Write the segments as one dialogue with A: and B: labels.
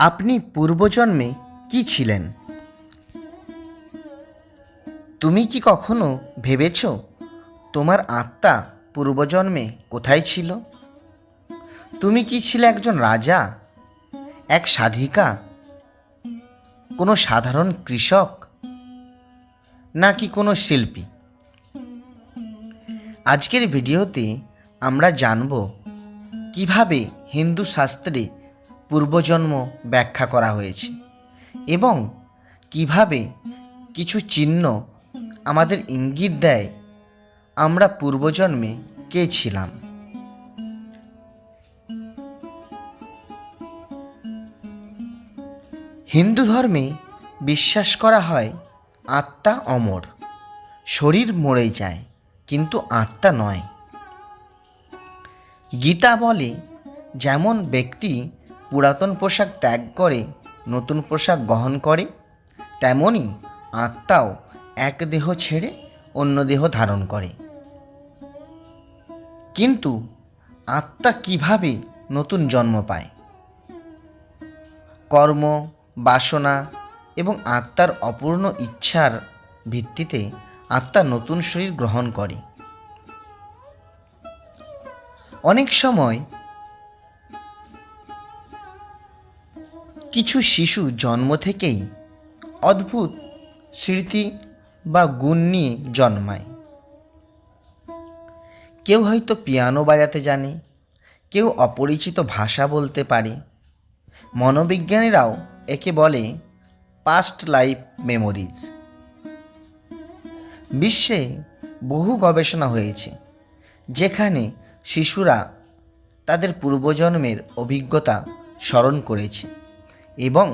A: আপনি পূর্বজন্মে কি ছিলেন? তুমি কি কখনো ভেবেছ তোমার আত্মা পূর্বজন্মে কোথায় ছিল? তুমি কি ছিলে একজন রাজা, এক সাধিকা, কোনো সাধারণ কৃষক, নাকি কোনো শিল্পী? আজকের ভিডিওতে আমরা জানব কিভাবে হিন্দু শাস্ত্রে পূর্বজন্ম ব্যাখ্যা করা হয়েছে এবং কিভাবে কিছু চিহ্ন আমাদের ইঙ্গিত দেয় আমরা পূর্বজন্মে কে ছিলাম। হিন্দু ধর্মে বিশ্বাস করা হয় আত্মা অমর, শরীর মরে যায় কিন্তু আত্মা নয়। গীতা বলে, যেমন ব্যক্তি পুরাতন পোশাক ত্যাগ করে নতুন পোশাক গ্রহণ করে, তেমনি আত্মাও এক দেহ ছেড়ে অন্য দেহ ধারণ করে। কিন্তু আত্মা কিভাবে নতুন জন্ম পায়? কর্ম, বাসনা এবং আত্মার অপূর্ণ ইচ্ছার ভিত্তিতে আত্মা নতুন শরীর গ্রহণ করে। অনেক সময় কিছু শিশু জন্ম থেকেই অদ্ভুত স্মৃতি বা গুণ নিয়ে জন্মায়। কেউ হয়তো পিয়ানো বাজাতে জানে, কেউ অপরিচিত ভাষা বলতে পারে। মনোবিজ্ঞানীরাও একে বলে পাস্ট লাইফ মেমোরিজ। বিশ্বে বহু গবেষণা হয়েছে যেখানে শিশুরা তাদের পূর্বজন্মের অভিজ্ঞতা স্মরণ করেছে এবং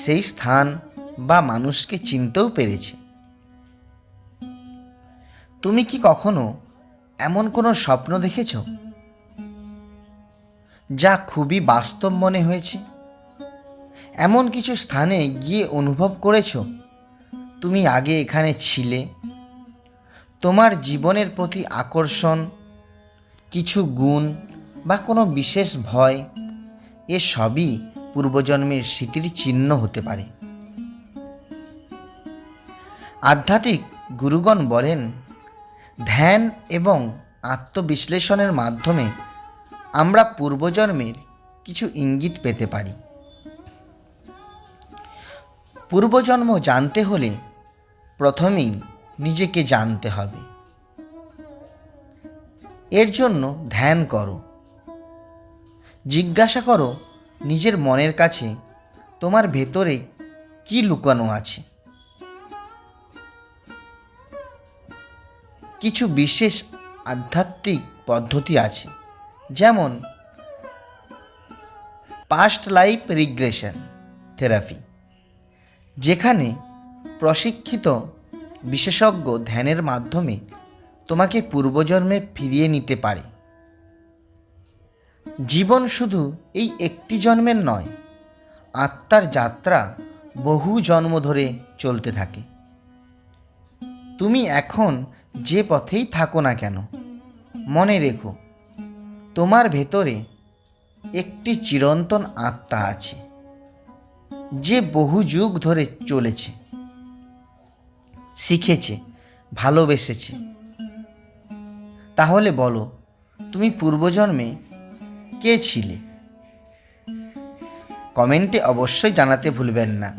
A: সেই স্থান বা মানুষকে চিনতেও পেরেছে। তুমি কি কখনো এমন কোনো স্বপ্ন দেখেছ যা খুবই বাস্তব মনে হয়েছে? এমন কিছু স্থানে গিয়ে অনুভব করেছ তুমি আগে এখানে ছিলে? তোমার জীবনের প্রতি আকর্ষণ, কিছু গুণ বা কোনো বিশেষ ভয়, এ সবই পূর্বজন্মের স্মৃতির চিহ্ন হতে পারে। আধ্যাত্মিক গুরুগণ বলেন, ধ্যান এবং আত্মবিশ্লেষণের মাধ্যমে আমরা পূর্বজন্মের কিছু ইঙ্গিত পেতে পারি। পূর্বজন্ম জানতে হলে প্রথমেই নিজেকে জানতে হবে। এর জন্য ধ্যান করো, জিজ্ঞাসা করো নিজের মনের কাছে তোমার ভেতরে কি লুকানো আছে। কিছু বিশেষ আধ্যাত্মিক পদ্ধতি আছে, যেমন পাস্ট লাইফ রিগ্রেশন থেরাপি, যেখানে প্রশিক্ষিত বিশেষজ্ঞ ধ্যানের মাধ্যমে তোমাকে পূর্বজন্মে ফিরিয়ে নিতে পারে। জীবন শুধু এই একটি জন্মের নয়, আত্মার যাত্রা বহু জন্ম ধরে চলতে থাকে। তুমি এখন যে পথেই থাকো না কেন, মনে রেখো তোমার ভেতরে একটি চিরন্তন আত্মা আছে যে বহু যুগ ধরে চলেছে, শিখেছে, ভালোবেসেছে। তাহলে বলো, তুমি পূর্বজন্মে কে ছিলে? কমেন্টে অবশ্যই জানাতে ভুলবেন না।